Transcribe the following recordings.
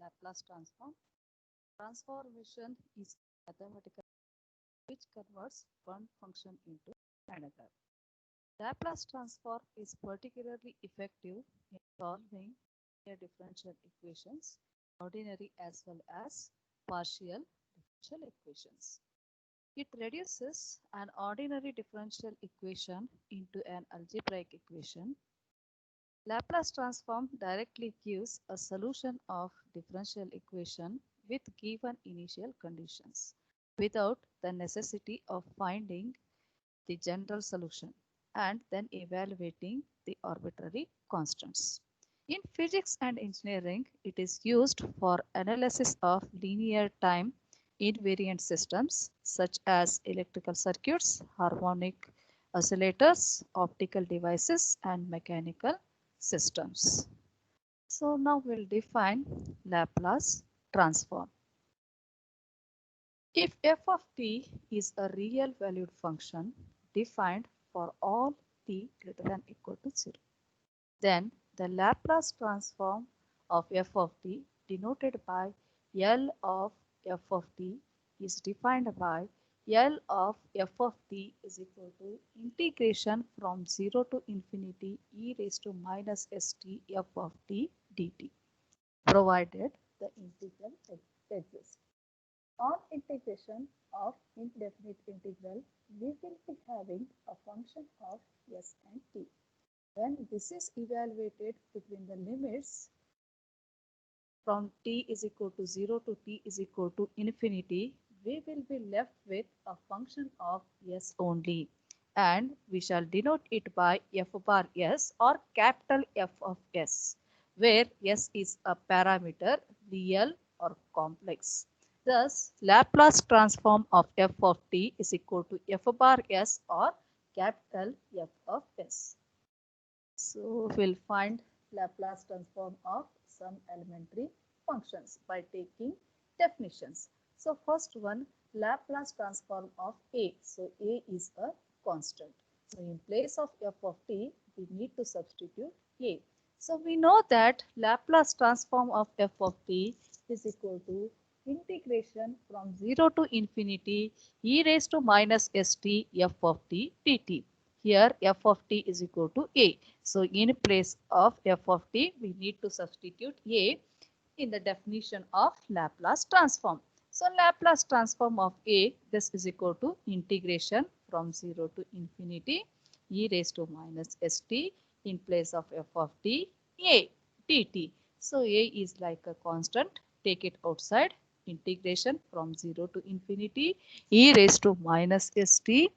Laplace transform. Transformation is mathematical which converts one function into another. Laplace transform is particularly effective in solving linear differential equations, ordinary as well as partial differential equations. It reduces an ordinary differential equation into an algebraic equation. Laplace transform directly gives a solution of differential equation with given initial conditions without the necessity of finding the general solution and then evaluating the arbitrary constants. In physics and engineering, it is used for analysis of linear time invariant systems such as electrical circuits, harmonic oscillators, optical devices, and mechanical systems. So now we'll define Laplace transform. If f of t is a real valued function defined for all t greater than equal to 0, then the Laplace transform of f of t denoted by L of f of t is defined by L of f of t is equal to integration from 0 to infinity e raised to minus st f of t dt, provided the integral exists. On integration of indefinite integral, we will be having a function of s and t. When this is evaluated between the limits from t is equal to 0 to t is equal to infinity, we will be left with a function of s only. And we shall denote it by f bar s or capital F of s, where s is a parameter, real or complex. Thus, Laplace transform of f of t is equal to f bar s or capital F of s. So we'll find Laplace transform of some elementary functions by taking definitions. So first one, Laplace transform of a. So a is a constant. So in place of f of t, we need to substitute a. So we know that Laplace transform of f of t is equal to integration from 0 to infinity e raised to minus st f of t dt. Here f of t is equal to a. So in place of f of t, we need to substitute a in the definition of Laplace transform. So Laplace transform of a, this is equal to integration from 0 to infinity e raised to minus st in place of f of t a dt. So a is like a constant, take it outside, integration from 0 to infinity e raised to minus st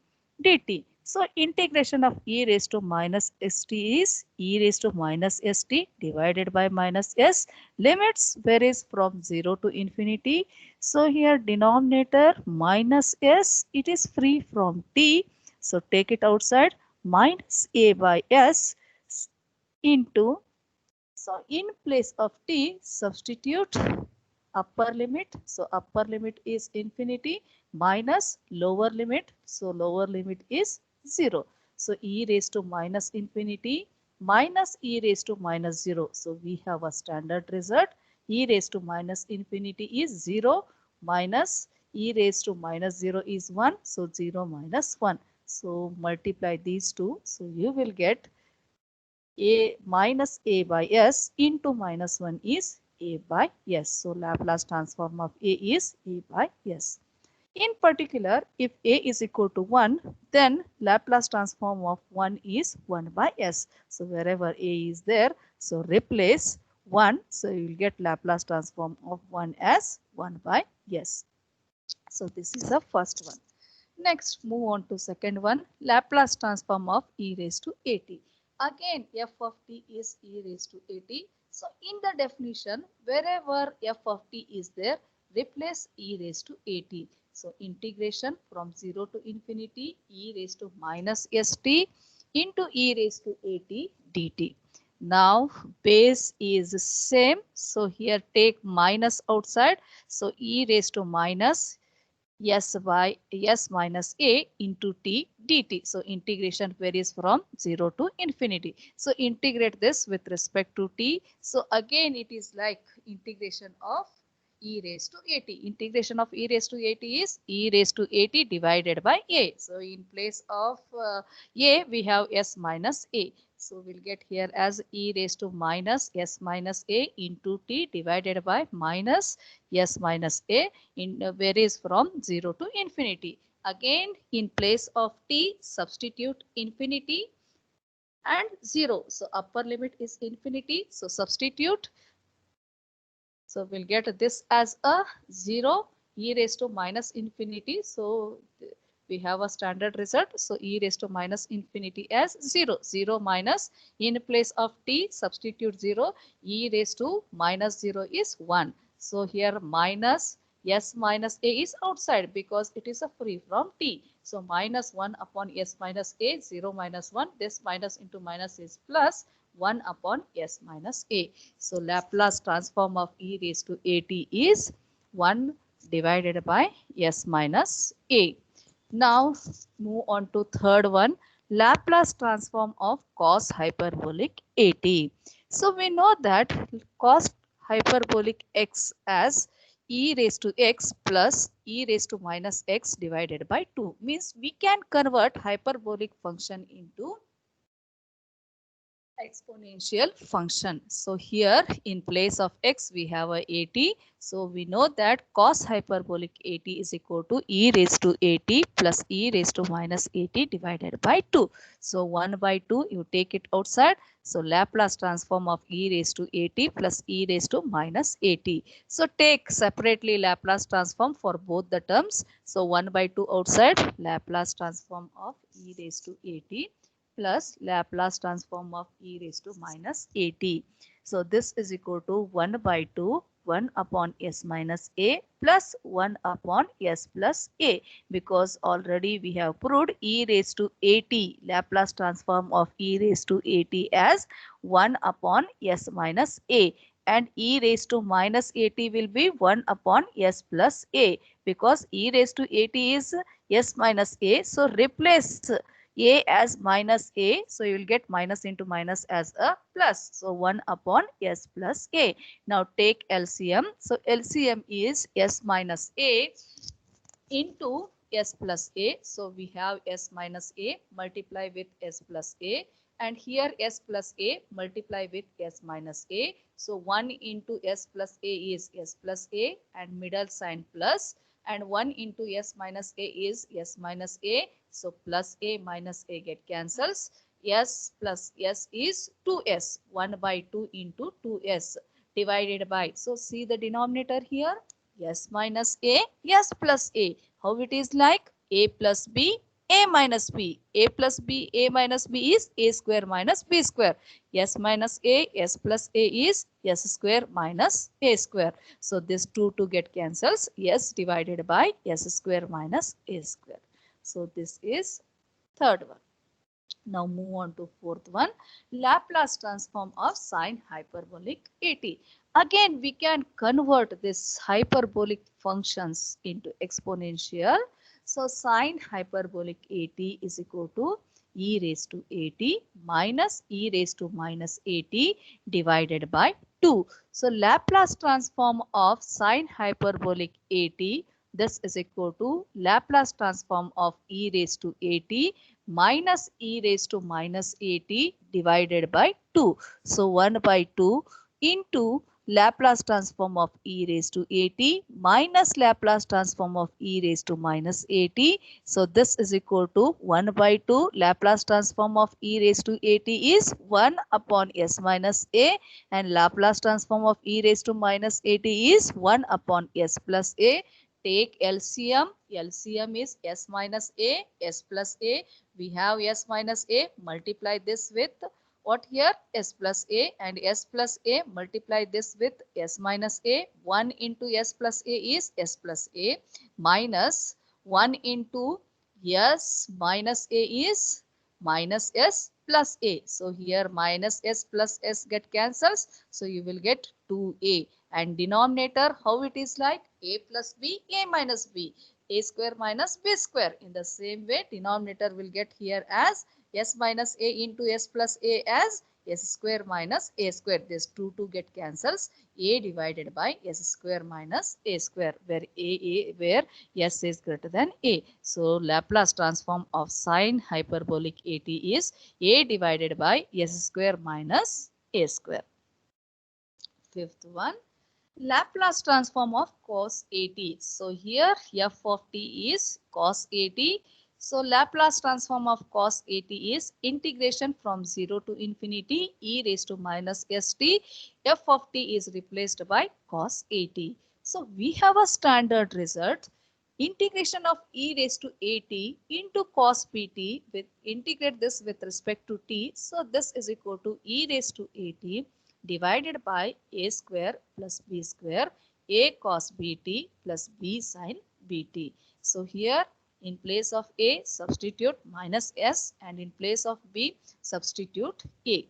dt. So integration of e raised to minus st is e raised to minus st divided by minus s. Limits varies from 0 to infinity. So here denominator minus s, it is free from t. So take it outside, minus a by s into, so in place of t, substitute upper limit. So upper limit is infinity minus lower limit. So lower limit is 0. So e raised to minus infinity minus e raised to minus 0. So we have a standard result. E raised to minus infinity is 0 minus e raised to minus 0 is 1. So 0 minus 1. So multiply these two. So you will get a minus a by s into minus 1 is a by s. So Laplace transform of a is a by s. In particular, if a is equal to 1, then Laplace transform of 1 is 1 by s. So wherever a is there, so replace 1. So you will get Laplace transform of 1 as 1 by s. So this is the first one. Next, move on to second one, Laplace transform of e raised to at. Again, f of t is e raised to at. So in the definition, wherever f of t is there, replace e raised to at. So integration from 0 to infinity e raised to minus st into e raised to at dt. Now base is same. So here take minus outside. So e raised to minus s by s minus a into t dt. So integration varies from 0 to infinity. So integrate this with respect to t. So again it is like integration of e raised to at. Integration of e raised to at is e raised to at divided by a. So in place of a we have s minus a. So we'll get here as e raised to minus s minus a into t divided by minus s minus a in varies from 0 to infinity. Again in place of t substitute infinity and 0. So upper limit is infinity. So substitute. So we'll get this as a 0 e raised to minus infinity. So we have a standard result. So e raised to minus infinity as 0. 0 minus in place of t substitute 0 e raised to minus 0 is 1. So here minus s minus a is outside because it is a free from t. So minus 1 upon s minus a 0 minus 1 this minus into minus is plus 1 upon s minus a. So Laplace transform of e raised to at is 1 divided by s minus a. Now move on to third one, Laplace transform of cos hyperbolic at. So we know that cos hyperbolic x as e raised to x plus e raised to minus x divided by 2 means we can convert hyperbolic function into exponential function. So here in place of x we have a at. So we know that cos hyperbolic at is equal to e raised to at plus e raised to minus at divided by 2. So 1 by 2 you take it outside. So Laplace transform of e raised to at plus e raised to minus at. So take separately Laplace transform for both the terms. So 1 by 2 outside, Laplace transform of e raised to at plus Laplace transform of e raised to minus at. So this is equal to 1 by 2 1 upon s minus a plus 1 upon s plus a because already we have proved e raised to at Laplace transform of e raised to at as 1 upon s minus a and e raised to minus at will be 1 upon s plus a because e raised to at is s minus a. So replace a as minus a. So you will get minus into minus as a plus. So 1 upon s plus a. Now take LCM. So LCM is s minus a into s plus a. So we have s minus a multiply with s plus a and here s plus a multiply with s minus a. So 1 into s plus a is s plus a and middle sign plus and 1 into s minus a is s minus a. So plus a minus a get cancels. S plus s is 2s. 1 by 2 into 2s divided by. So see the denominator here s minus a, s plus a. How it is like? A plus b, a minus b. A plus b, a minus b is a square minus b square. S minus a, s plus a is s square minus a square. So this 2 get cancels. S divided by s square minus a square. So this is third one. Now move on to fourth one, Laplace transform of sine hyperbolic at. Again, we can convert this hyperbolic functions into exponential. So sine hyperbolic at is equal to e raised to at minus e raised to minus at divided by 2. So Laplace transform of sine hyperbolic at, this is equal to Laplace transform of e raised to at minus e raised to minus at divided by 2. So 1 by 2 into Laplace transform of e raised to at minus Laplace transform of e raised to minus at. So this is equal to 1 by 2 Laplace transform of e raised to at is 1 upon s minus a and Laplace transform of e raised to minus at is 1 upon s plus a. Take LCM. LCM is s minus a, s plus a. We have s minus a, multiply this with what here? S plus a and s plus a, multiply this with s minus a. 1 into s plus a is s plus a minus 1 into s minus a is minus s plus a. So here minus s plus s get cancels. So you will get 2a and denominator how it is like a plus b, a minus b. a square minus b square. In the same way, denominator will get here as s minus a into s plus a as s square minus a square. This 2 get cancels. A divided by s square minus a square, where s is greater than a. So Laplace transform of sine hyperbolic at is a divided by s square minus a square. Fifth one, Laplace transform of cos at. So here f of t is cos at. So Laplace transform of cos at is integration from 0 to infinity e raised to minus st. F of t is replaced by cos at. So we have a standard result. Integration of e raised to at into cos pt, with integrate this with respect to t. So this is equal to e raised to at divided by a square plus b square, a cos bt plus b sin bt. So here in place of a substitute minus s, and in place of b substitute a.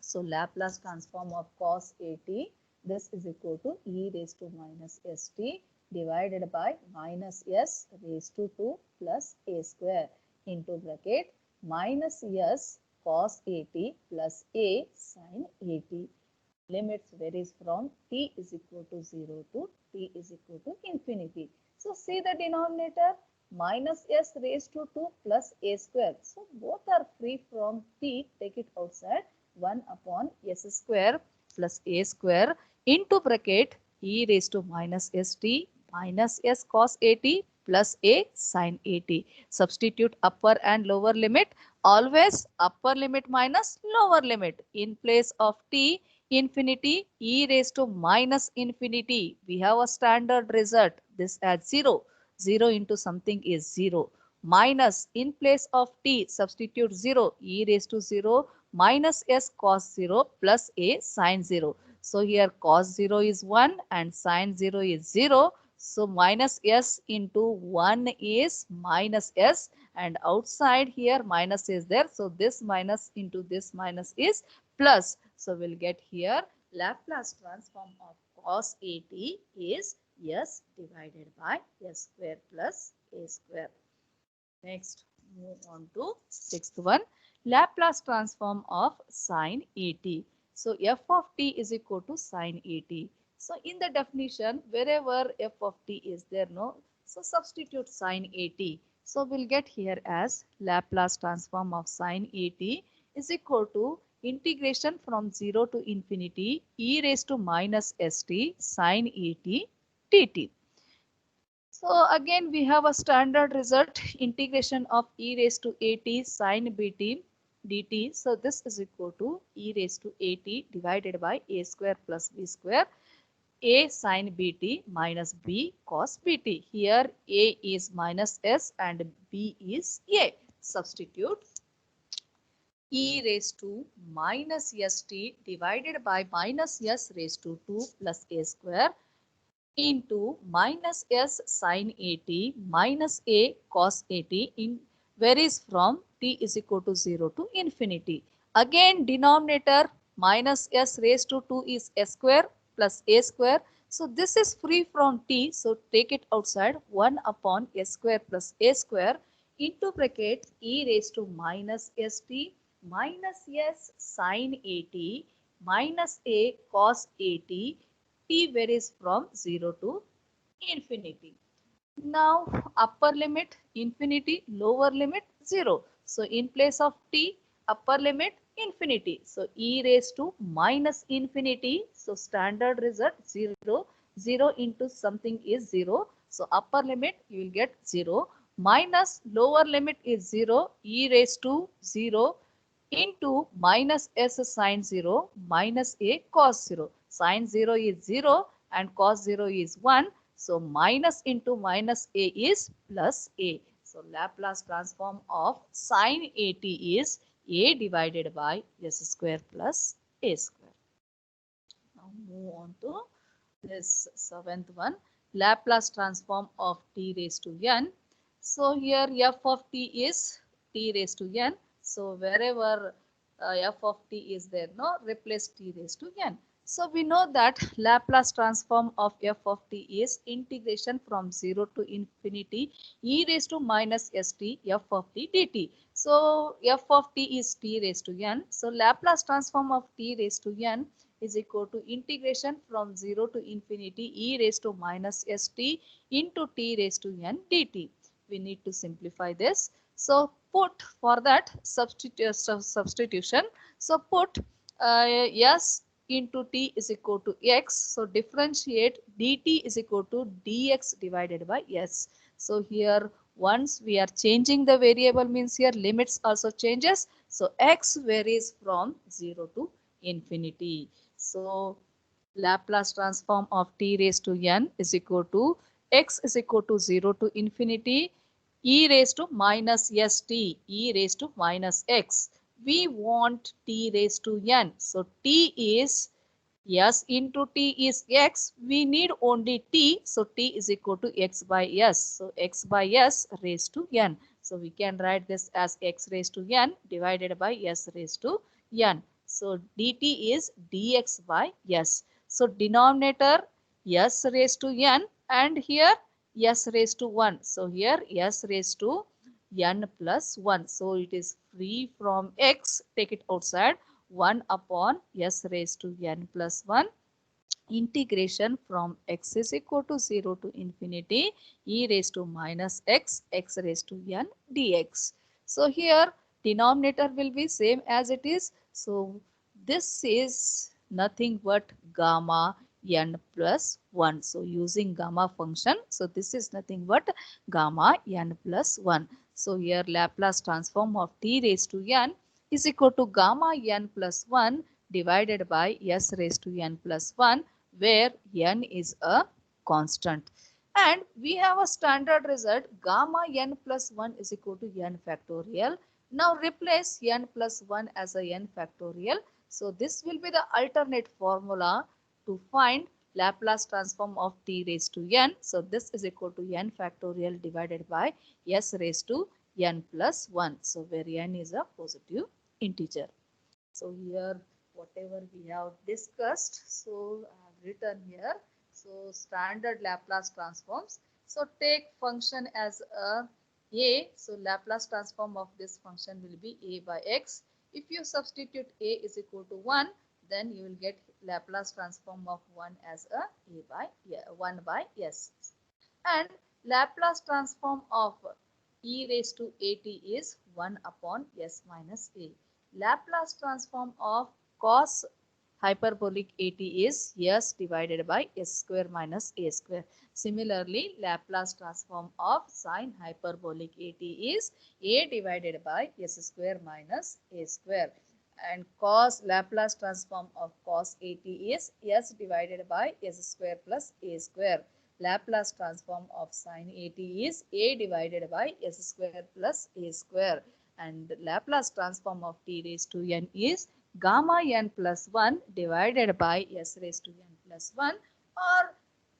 So Laplace transform of cos at, this is equal to e raised to minus st divided by minus s raised to 2 plus a square into bracket minus s cos at plus a sin at. Limits varies from t is equal to 0 to t is equal to infinity. So see the denominator, minus s raised to 2 plus a square. So both are free from t, take it outside. 1 upon s square plus a square into bracket e raised to minus st minus s cos at plus a sin at. Substitute upper and lower limit. Always upper limit minus lower limit. In place of t, infinity, e raised to minus infinity. We have a standard result. This as 0. 0 into something is 0. Minus, in place of t, substitute 0. E raised to 0 minus s cos 0 plus a sin 0. So here cos 0 is 1 and sin 0 is 0. So minus s into 1 is minus s, and outside here minus is there. So this minus into this minus is plus. So we'll get here Laplace transform of cos at is s divided by s square plus a square. Next, move on to sixth one, Laplace transform of sine at. So f of t is equal to sine at. So in the definition, wherever f of t is there, no, so substitute sine at. So we'll get here as Laplace transform of sine at is equal to integration from 0 to infinity e raised to minus st sine at dt. So again we have a standard result, integration of e raised to at sine bt dt. So this is equal to e raised to at divided by a square plus b square, a sine bt minus b cos bt. Here a is minus s and b is a. Substitute e raised to minus st divided by minus s raised to 2 plus a square into minus s sin at minus a cos at in varies from t is equal to 0 to infinity. Again denominator minus s raised to 2 is s square plus a square. So this is free from t, so take it outside. 1 upon s square plus a square into bracket e raised to minus st minus s sin at minus a cos at. T varies from 0 to infinity. Now upper limit infinity, lower limit 0. So in place of t, upper limit infinity. So e raised to minus infinity. So standard result 0. 0 into something is 0. So upper limit you will get 0 minus lower limit is 0, e raised to 0 into minus s sine 0 minus a cos 0. Sine 0 is 0 and cos 0 is 1. So minus into minus a is plus a. So Laplace transform of sine at is a divided by s square plus a square. Now move on to this seventh one, Laplace transform of t raised to n. So here f of t is t raised to n. So wherever f of t is there, no, replace t raised to n. So we know that Laplace transform of f of t is integration from 0 to infinity e raised to minus st f of t dt. So f of t is t raised to n. So Laplace transform of t raised to n is equal to integration from 0 to infinity e raised to minus st into t raised to n dt. We need to simplify this. So put for that substitution. So put s into t is equal to x. So differentiate dt is equal to dx divided by s. So here once we are changing the variable means here limits also changes. So x varies from 0 to infinity. So Laplace transform of t raised to n is equal to x is equal to 0 to infinity e raised to minus st e raised to minus x. We want t raised to n. So t is s into t is x. We need only t. So t is equal to x by s. So x by s raised to n. So we can write this as x raised to n divided by s raised to n. So dt is dx by s. So denominator s raised to n and here s raised to 1. So here s raised to n plus 1. So it is free from x. Take it outside. 1 upon s raised to n plus 1 integration from x is equal to 0 to infinity e raised to minus x x raised to n dx. So here denominator will be same as it is. So this is nothing but gamma n plus 1. So using gamma function. So this is nothing but gamma n plus 1. So here Laplace transform of t raised to n is equal to gamma n plus 1 divided by s raised to n plus 1 where n is a constant. And we have a standard result gamma n plus 1 is equal to n factorial. Now replace n plus 1 as a n factorial. So this will be the alternate formula to find Laplace transform of t raised to n. So this is equal to n factorial divided by s raised to n plus 1. So where n is a positive integer. So here whatever we have discussed, so I have written here. So standard Laplace transforms. So take function as a. So Laplace transform of this function will be a by x. If you substitute a is equal to 1, then you will get Laplace transform of 1 as a by 1 by s. And Laplace transform of e raised to at is 1 upon s minus a. Laplace transform of cos hyperbolic at is s divided by s square minus a square. Similarly, Laplace transform of sine hyperbolic at is a divided by s square minus a square. And cos Laplace transform of cos at is s divided by s square plus a square. Laplace transform of sine at is a divided by s square plus a square. And Laplace transform of t raised to n is gamma n plus 1 divided by s raised to n plus 1, or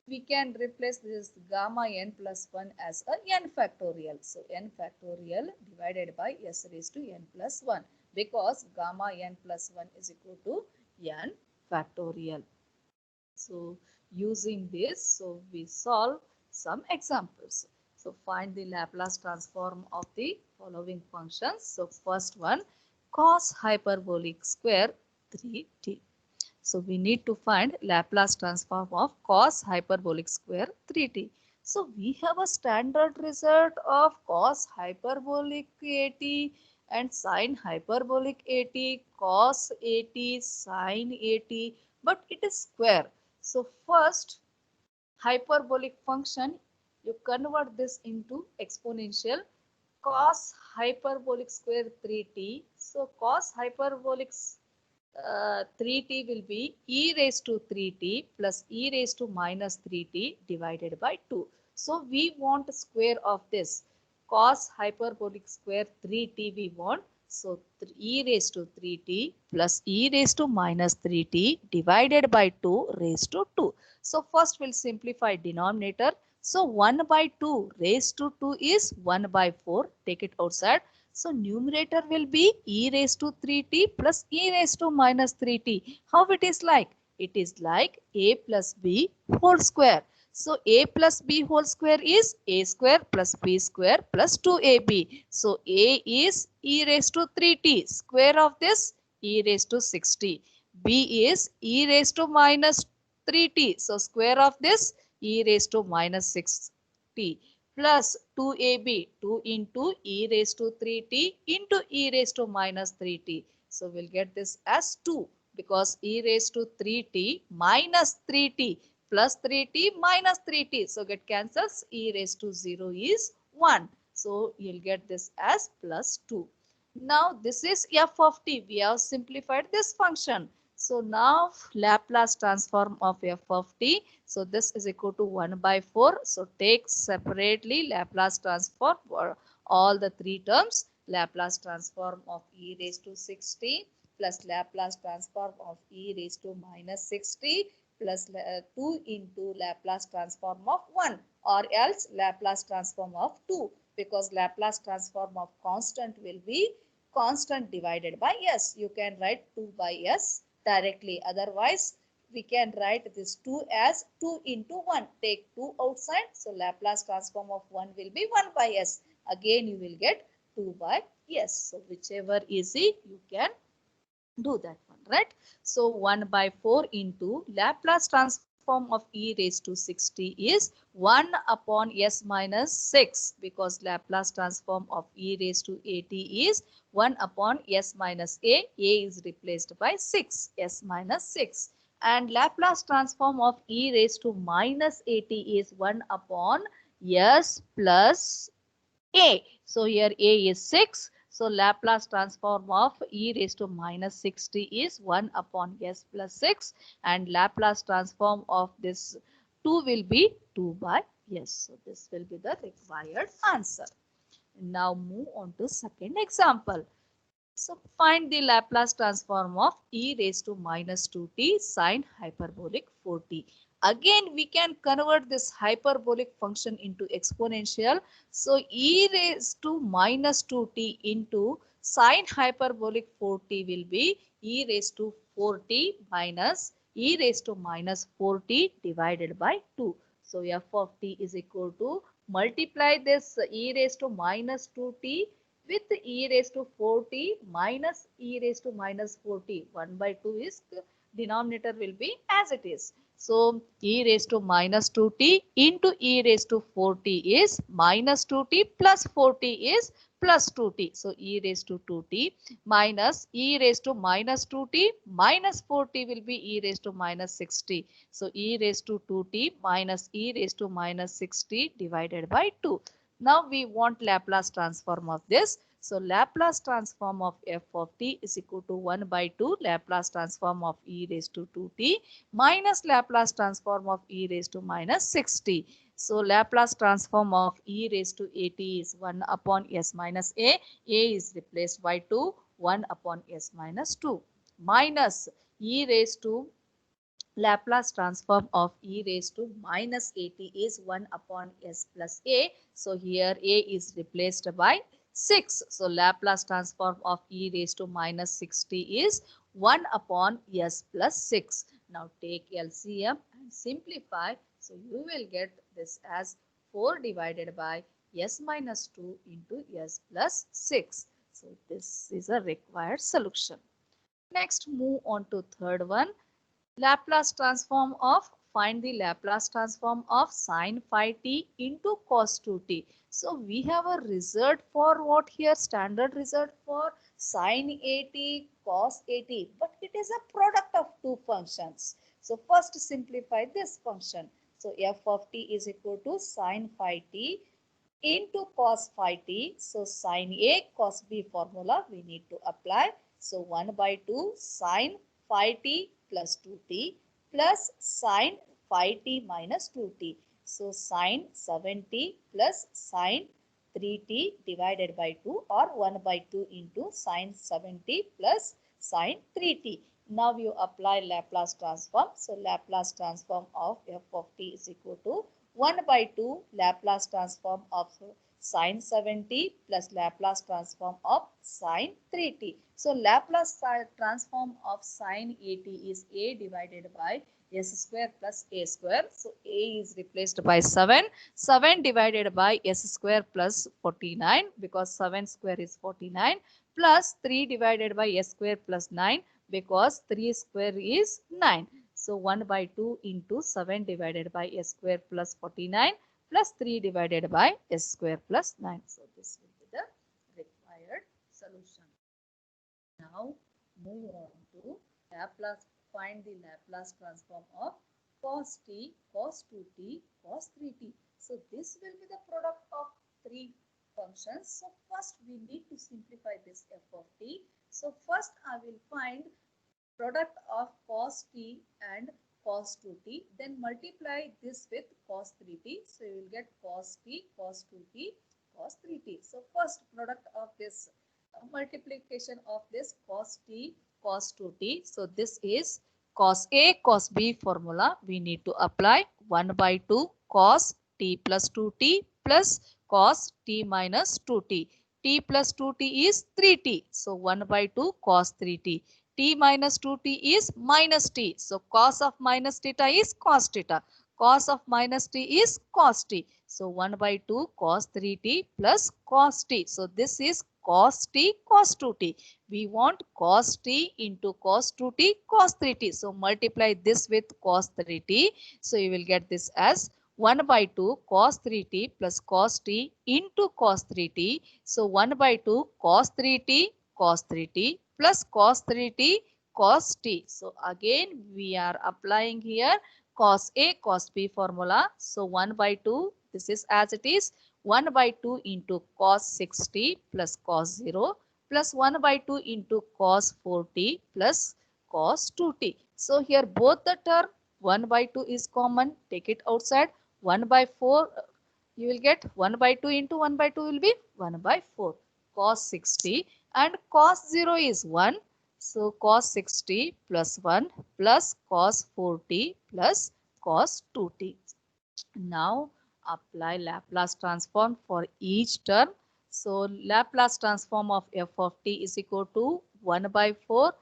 we can replace this gamma n plus 1 as a n factorial. So n factorial divided by s raised to n plus 1 because gamma n plus 1 is equal to n factorial. So using this, so we solve some examples. So find the Laplace transform of the following functions. So first one, cos hyperbolic square 3t. So we need to find Laplace transform of cos hyperbolic square 3t. So we have a standard result of cos hyperbolic at and sine hyperbolic at, cos at, sine at, but it is square. So first hyperbolic function, you convert this into exponential cos hyperbolic square 3t. So cos hyperbolic 3t will be e raised to 3t plus e raised to minus 3t divided by 2. So we want square of this. Cos hyperbolic square 3t we want. So e raised to 3t plus e raised to minus 3t divided by 2 raised to 2. So first we'll simplify denominator. So 1 by 2 raised to 2 is 1 by 4. Take it outside. So numerator will be e raised to 3t plus e raised to minus 3t. How it is like? It is like a plus b whole square. So a plus b whole square is a square plus b square plus 2ab. So a is e raised to 3t. Square of this e raised to 60. B is e raised to minus 3t. So square of this e raised to minus 6t plus 2ab, 2 into e raised to 3t into e raised to minus 3t. So we'll get this as 2 because e raised to 3t minus 3t plus 3t minus 3t. So get cancels, e raised to 0 is 1. So you'll get this as plus 2. Now this is f of t. We have simplified this function. So now Laplace transform of f of t. So this is equal to 1 by 4. So take separately Laplace transform for all the three terms. Laplace transform of e raised to 60 plus Laplace transform of e raised to minus 60 plus 2 into Laplace transform of 1 or else Laplace transform of 2 because Laplace transform of constant will be constant divided by s. You can write 2 by s directly. Otherwise, we can write this 2 as 2 into 1. Take 2 outside. So, Laplace transform of 1 will be 1 by s. Again, you will get 2 by s. So, whichever easy, you can do that one, right? So 1 by 4 into Laplace transform of e raised to 60 is 1 upon s minus 6 because Laplace transform of e raised to 80 is 1 upon s minus a. A is replaced by 6, s minus 6. And Laplace transform of e raised to minus 80 is 1 upon s plus a. So here a is 6. So Laplace transform of e raised to minus 60 is 1 upon s plus 6 and Laplace transform of this 2 will be 2 by s. So this will be the required answer. Now move on to second example. So find the Laplace transform of e raised to minus 2t sine hyperbolic 4t. Again, we can convert this hyperbolic function into exponential. So e raised to minus 2t into sine hyperbolic 4t will be e raised to 4t minus e raised to minus 4t divided by 2. So f of t is equal to multiply this e raised to minus 2t with e raised to 4t minus e raised to minus 4t. 1 by 2 is denominator will be as it is. So e raised to minus 2t into e raised to 4t is minus 2t plus 4t is plus 2t. So e raised to 2t minus e raised to minus 2t minus 4t will be e raised to minus 60. So e raised to 2t minus e raised to minus 60 divided by 2. Now we want Laplace transform of this. So Laplace transform of f of t is equal to 1 by 2 Laplace transform of e raised to 2t minus Laplace transform of e raised to minus 60. So Laplace transform of e raised to 80 is 1 upon s minus a. A is replaced by 2, 1 upon s minus 2 minus e raised to Laplace transform of e raised to minus 80 is 1 upon s plus a. So here a is replaced by 6. So Laplace transform of e raised to minus 60 is 1 upon s plus 6. Now take LCM and simplify. So you will get this as 4 divided by s minus 2 into s plus 6. So this is a required solution. Next move on to third one. Laplace transform of find the Laplace transform of sine phi t into cos 2t. So we have a result for what here standard result for sine at cos at, but it is a product of two functions. So first simplify this function. So f of t is equal to sine phi t into cos phi t. So sine A cos B formula we need to apply. So 1 by 2 sine phi t plus 2t plus sine phi t minus 2t. So sine 7t plus sine 3t divided by 2 or 1 by 2 into sine 7t plus sine 3t. Now you apply Laplace transform. So Laplace transform of f of t is equal to 1 by 2 Laplace transform of sine 7t plus Laplace transform of sine 3t. So Laplace transform of sine 80 is a divided by s square plus a square. So a is replaced by 7. 7 divided by s square plus 49 because 7 square is 49 plus 3 divided by s square plus 9 because 3 square is 9. So 1 by 2 into 7 divided by s square plus 49 plus 3 divided by s square plus 9. So this will be the required solution. Now move on to Laplace. Find the Laplace transform of cos t, cos 2t, cos 3t. So this will be the product of three functions. So first we need to simplify this f of t. So first I will find product of cos t and cos 2t, then multiply this with cos 3t. So you will get cos t, cos 2t, cos 3t. So first product of this multiplication of this cos t, cos 2t. So this is cos A, cos B formula. We need to apply 1 by 2 cos t plus 2t plus cos t minus 2t. T plus 2t is 3t. So 1 by 2 cos 3t. T minus 2t is minus t. So cos of minus theta is cos theta. Cos of minus t is cos t. So 1 by 2 cos 3t plus cos t. So this is cos t cos 2t. We want cos t into cos 2t cos 3t. So multiply this with cos 3t. So you will get this as 1 by 2 cos 3t plus cos t into cos 3t. So 1 by 2 cos 3t cos 3t plus cos 3t cos t. So again we are applying here cos A cos B formula. So 1 by 2, this is as it is, 1 by 2 into cos 6t plus cos 0 plus 1 by 2 into cos 4t plus cos 2t. So here both the term 1 by 2 is common. Take it outside. 1 by 4 you will get 1 by 2 into 1 by 2 will be 1 by 4 cos 60 and cos 0 is 1. So cos 60 plus 1 plus cos 4t plus cos 2t. Now apply Laplace transform for each term. So Laplace transform of f of t is equal to 1 by 4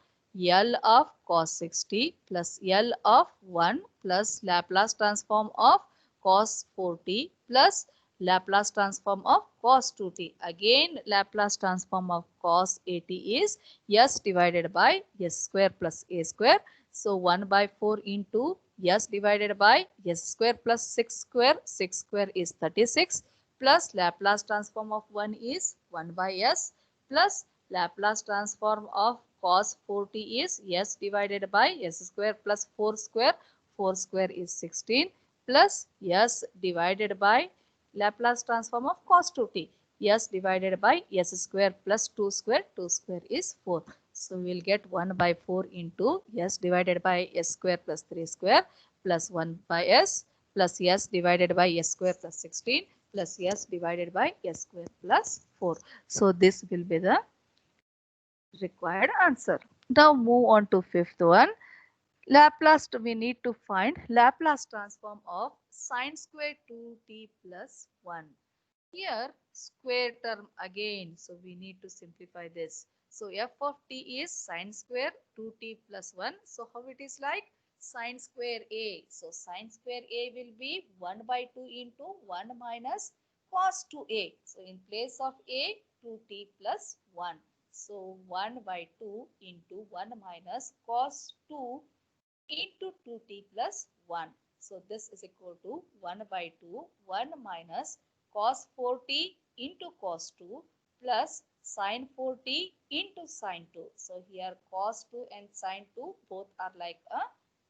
L of cos 60 plus L of 1 plus Laplace transform of cos 4t plus Laplace transform of cos 2t. Again Laplace transform of cos 80 is s divided by s square plus a square. So 1 by 4 into s divided by s square plus 6 square. 6 square is 36 plus Laplace transform of 1 is 1 by s plus Laplace transform of cos 4t is s divided by s square plus 4 square. 4 square is 16 plus s divided by Laplace transform of cos 2t. S divided by s square plus 2 square. 2 square is 4. So we will get 1 by 4 into s divided by s square plus 3 square plus 1 by s plus s divided by s square plus 16 plus s divided by s square plus 4. So this will be the required answer. Now move on to fifth one. Laplace, we need to find Laplace transform of sine square 2t plus 1. Here square term again, so we need to simplify this. So f of t is sine square 2t plus 1. So how it is like sine square a. So sine square a will be 1 by 2 into 1 minus cos 2a. So in place of a, 2t plus 1. So 1 by 2 into 1 minus cos 2 into 2t plus 1. So this is equal to 1 by 2, 1 minus cos 4t into cos 2 plus sin 4t into sin 2. So here cos 2 and sin 2 both are like a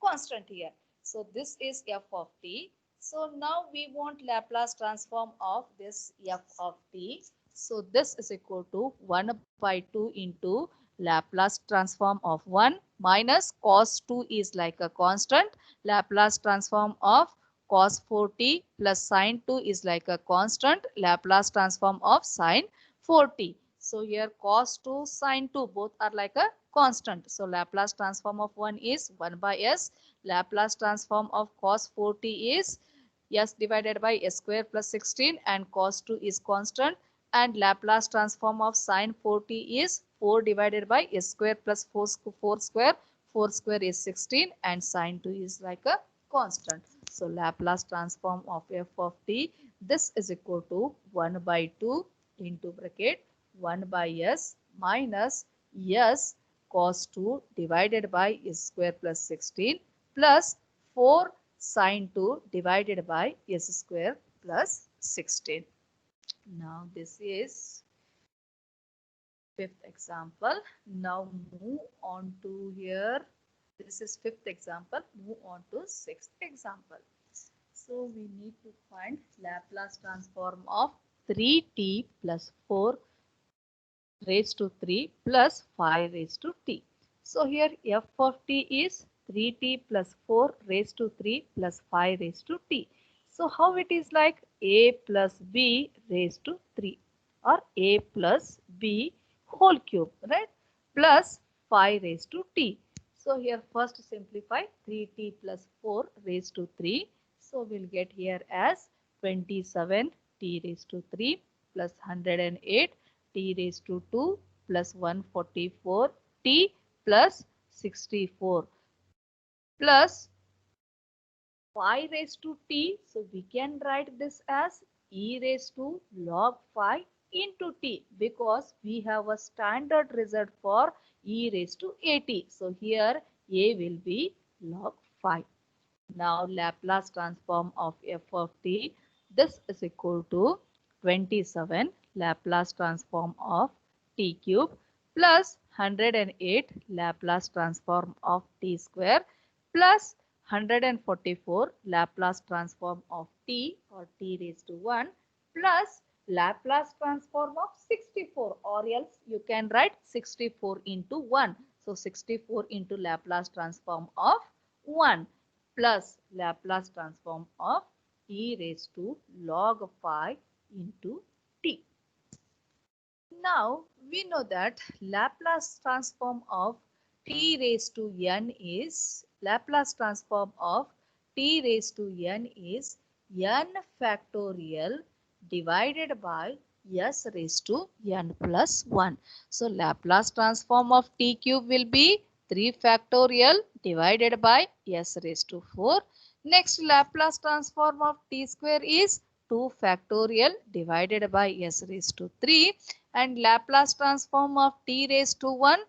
constant here. So this is f of t. So now we want Laplace transform of this f of t. So this is equal to 1 by 2 into Laplace transform of 1 minus cos 2 is like a constant. Laplace transform of cos 4t plus sin 2 is like a constant. Laplace transform of sin 4t. So here cos 2, sin 2 both are like a constant. So Laplace transform of 1 is 1 by s. Laplace transform of cos 4t is s divided by s square plus 16 and cos 2 is constant, and Laplace transform of sin 4t is 4 divided by s square plus 4 square. 4 square is 16 and sin 2 is like a constant. So Laplace transform of f of t, this is equal to 1 by 2 into bracket 1 by s minus s cos 2 divided by s square plus 16 plus 4 sin 2 divided by s square plus 16. Now this is fifth example. Now move on to here. This is fifth example. Move on to sixth example. So we need to find Laplace transform of 3t plus 4 raised to 3 plus 5 raised to t. So here f of t is 3t plus 4 raised to 3 plus 5 raised to t. So how it is like a plus b raised to 3 or a plus b whole cube, right? Plus 5 raised to t. So here first simplify 3t plus 4 raised to 3. So we'll get here as 27t raised to 3 plus 108 t raised to 2 plus 144 t plus 64 plus 5 raised to t. So we can write this as e raised to log 5 into t because we have a standard result for e raised to at. So here a will be log 5. Now Laplace transform of f of t, this is equal to 27 Laplace transform of t cube plus 108 Laplace transform of t square plus 144 Laplace transform of t or t raised to 1 plus Laplace transform of 64, or else you can write 64 into 1. So 64 into Laplace transform of 1 plus Laplace transform of e raised to log 5 into t. Now we know that Laplace transform of t raised to n is Laplace transform of t raised to n is n factorial divided by s raised to n plus 1. So Laplace transform of t cube will be 3 factorial divided by s raised to 4. Next Laplace transform of t square is 2 factorial divided by s raised to 3, and Laplace transform of t raised to 1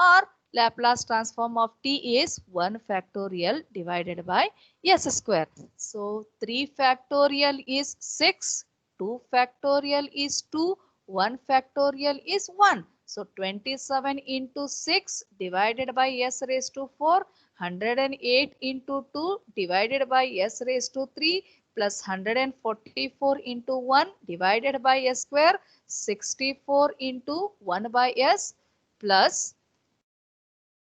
or Laplace transform of t is 1 factorial divided by s square. So 3 factorial is 6, 2 factorial is 2, 1 factorial is 1. So 27 into 6 divided by s raised to 4, 108 into 2 divided by s raised to 3 plus 144 into 1 divided by s square, 64 into 1 by s plus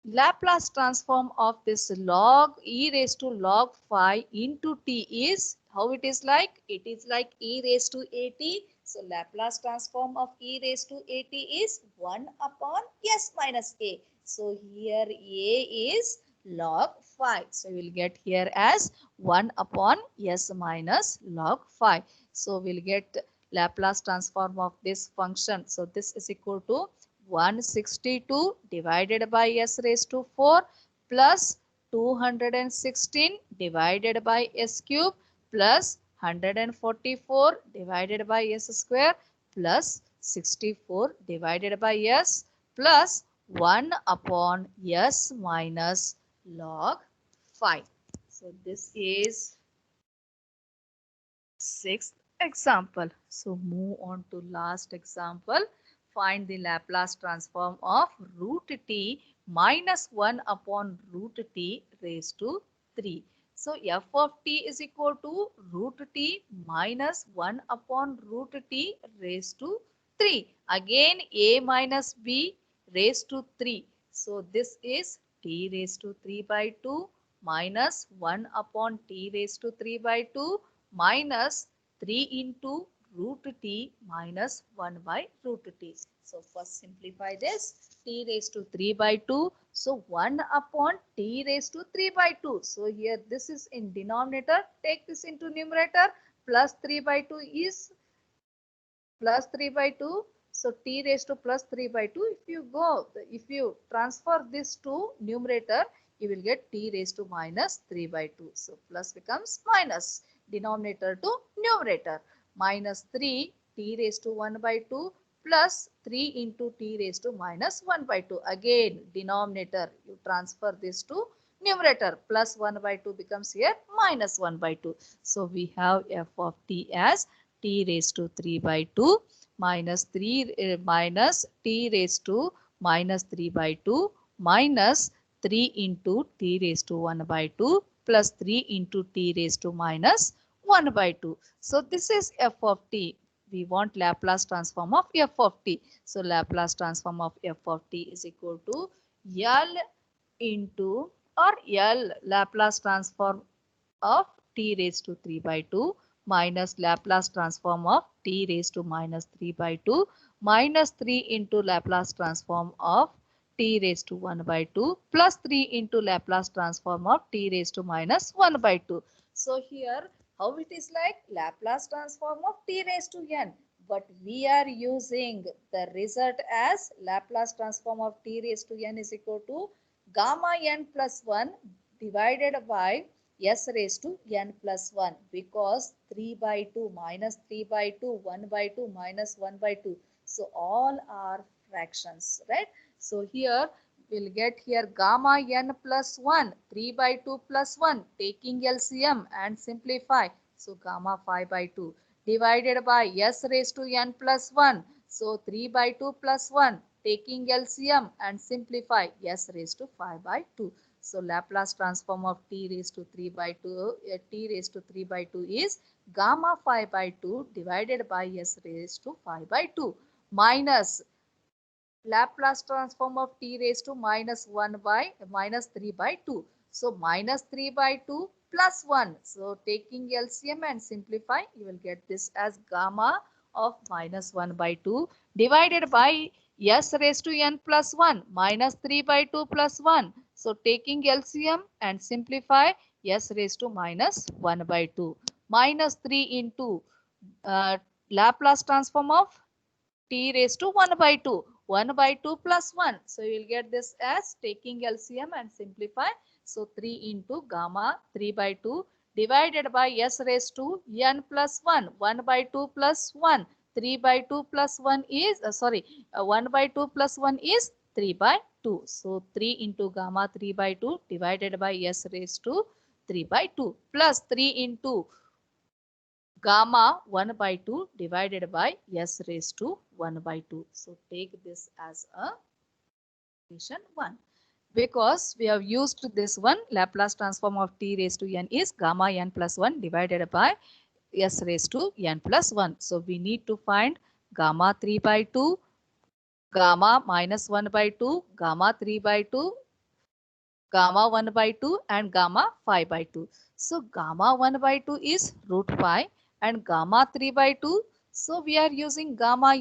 Laplace transform of this log e raised to log 5 into t is how it is like? It is like e raised to at. So Laplace transform of e raised to at is 1 upon s minus a. So here a is log 5. So we will get here as 1 upon s minus log 5. So we will get Laplace transform of this function. So this is equal to 162 divided by s raised to 4 plus 216 divided by s cube plus 144 divided by s square plus 64 divided by s plus 1 upon s minus log 5. So this is sixth example. So move on to last example. Find the Laplace transform of root t minus 1 upon root t raised to 3. So f of t is equal to root t minus 1 upon root t raised to 3. Again a minus b raised to 3. So this is t raised to 3 by 2 minus 1 upon t raised to 3 by 2 minus 3 into root t minus 1 by root t. So first simplify this, t raised to 3 by 2. So 1 upon t raised to 3 by 2. So here this is in denominator, take this into numerator, plus 3 by 2 is plus 3 by 2. So t raised to plus 3 by 2. If you transfer this to numerator, you will get t raised to minus 3 by 2. So plus becomes minus, denominator to numerator. Minus 3 t raised to 1 by 2 plus 3 into t raised to minus 1 by 2. Again denominator, you transfer this to numerator, plus 1 by 2 becomes here minus 1 by 2. So we have f of t as t raised to 3 by 2 minus minus t raised to minus 3 by 2 minus 3 into t raised to 1 by 2 plus 3 into t raised to minus 1 by 2. So this is f of t. We want Laplace transform of f of t. So Laplace transform of f of t is equal to L into or L Laplace transform of t raised to 3 by 2 minus Laplace transform of t raised to minus 3 by 2 minus 3 into Laplace transform of t raised to 1 by 2 plus 3 into Laplace transform of t raised to minus 1 by 2. So here how it is like Laplace transform of t raised to n, but we are using the result as Laplace transform of t raised to n is equal to gamma n plus 1 divided by s raised to n plus 1, because 3 by 2 minus 3 by 2, 1 by 2 minus 1 by 2. So all are fractions, right? So here we'll get here gamma n plus 1, 3 by 2 plus 1, taking LCM and simplify. So gamma 5 by 2 divided by s raised to n plus 1. So 3 by 2 plus 1, taking LCM and simplify, s raised to 5 by 2. So Laplace transform of t raised to 3 by 2, t raised to 3 by 2 is gamma 5 by 2 divided by s raised to 5 by 2 minus Laplace transform of t raised to minus 1 by minus 3 by 2. So minus 3 by 2 plus 1. So taking LCM and simplify, you will get this as gamma of minus 1 by 2 divided by s raised to n plus 1 minus 3 by 2 plus 1. So taking LCM and simplify, s raised to minus 1 by 2 minus 3 into Laplace transform of t raised to 1 by 2. 1 by 2 plus 1. So you will get this as taking LCM and simplify. So 3 into gamma 3 by 2 divided by s raised to n plus 1. 1 by 2 plus 1. 3 by 2 plus 1 is, 1 by 2 plus 1 is 3 by 2. So 3 into gamma 3 by 2 divided by s raised to 3 by 2 plus 3 into gamma 1 by 2 divided by s raised to 1 by 2. So take this as a equation 1. Because we have used this one, Laplace transform of t raised to n is gamma n plus 1 divided by s raised to n plus 1. So we need to find gamma 3 by 2, gamma minus 1 by 2, gamma 3 by 2, gamma 1 by 2 and gamma 5 by 2. So gamma 1 by 2 is root pi and gamma 3 by 2. So we are using gamma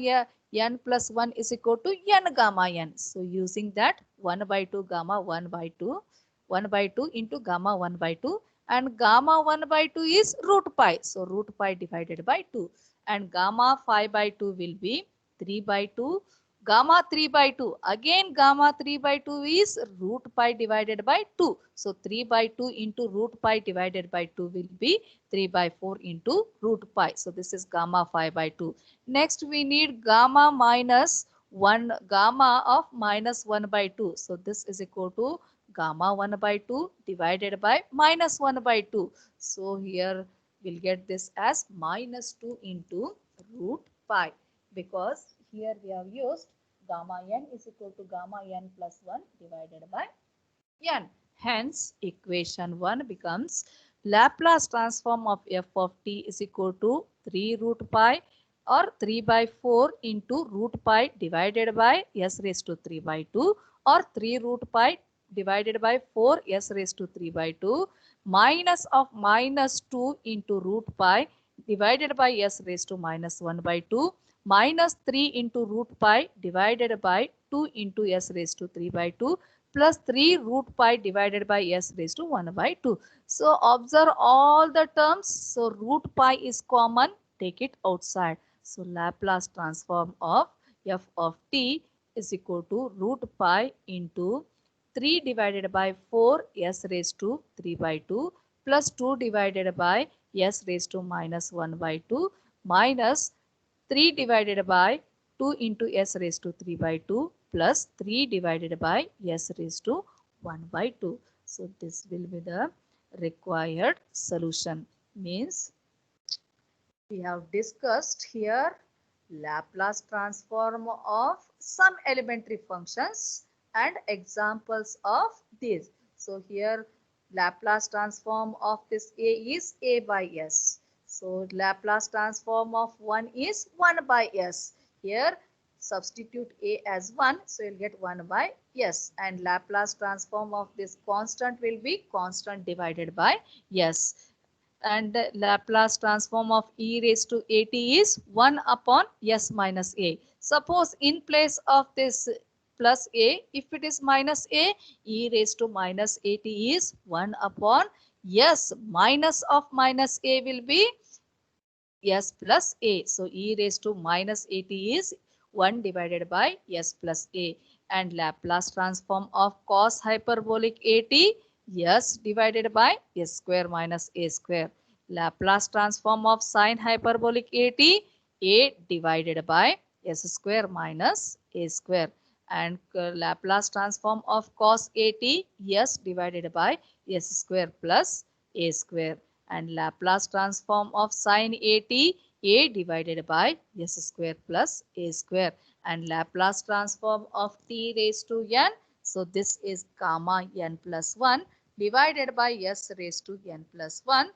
n plus 1 is equal to n gamma n. So using that 1 by 2 gamma 1 by 2, 1 by 2 into gamma 1 by 2 and gamma 1 by 2 is root pi. So root pi divided by 2 and gamma 5 by 2 will be 3 by 2. Gamma 3 by 2. Again gamma 3 by 2 is root pi divided by 2. So 3 by 2 into root pi divided by 2 will be 3 by 4 into root pi. So this is gamma 5 by 2. Next we need gamma minus 1, gamma of minus 1 by 2. So this is equal to gamma 1 by 2 divided by minus 1 by 2. So here we'll get this as minus 2 into root pi, because here we have used gamma n is equal to gamma n plus 1 divided by n. Hence, equation 1 becomes Laplace transform of f of t is equal to 3 root pi or 3 by 4 into root pi divided by s raised to 3 by 2 or 3 root pi divided by 4 s raised to 3 by 2 minus of minus 2 into root pi divided by s raised to minus 1 by 2 minus 3 into root pi divided by 2 into s raised to 3 by 2 plus 3 root pi divided by s raised to 1 by 2. So observe all the terms. So root pi is common. Take it outside. So Laplace transform of f of t is equal to root pi into 3 divided by 4 s raised to 3 by 2 plus 2 divided by s raised to minus 1 by 2 minus 3 divided by 2 into s raised to 3 by 2 plus 3 divided by s raised to 1 by 2. So this will be the required solution. Means we have discussed here Laplace transform of some elementary functions and examples of these. So here Laplace transform of this a is a by s. So Laplace transform of 1 is 1 by s. Here substitute a as 1, so you'll get 1 by s, and Laplace transform of this constant will be constant divided by s, and the Laplace transform of e raised to at is 1 upon s minus a. Suppose in place of this plus a, if it is minus a, e raised to minus at is 1 upon s minus of minus a will be s plus a. So e raised to minus at is 1 divided by s plus a, and Laplace transform of cos hyperbolic at s divided by s square minus a square. Laplace transform of sine hyperbolic at a divided by s square minus a square, and Laplace transform of cos at s divided by s square plus a square, and Laplace transform of sine at a divided by s square plus a square, and Laplace transform of t raised to n. So this is gamma n plus 1 divided by s raised to n plus 1,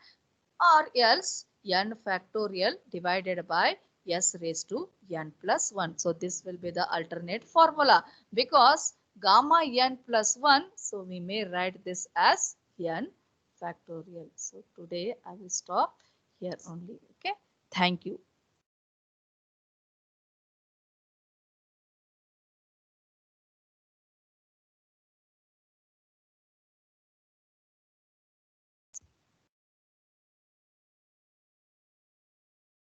or else n factorial divided by s raised to n plus 1. So this will be the alternate formula because gamma n plus 1. So we may write this as n factorial. So today I will stop here only. Okay. Thank you.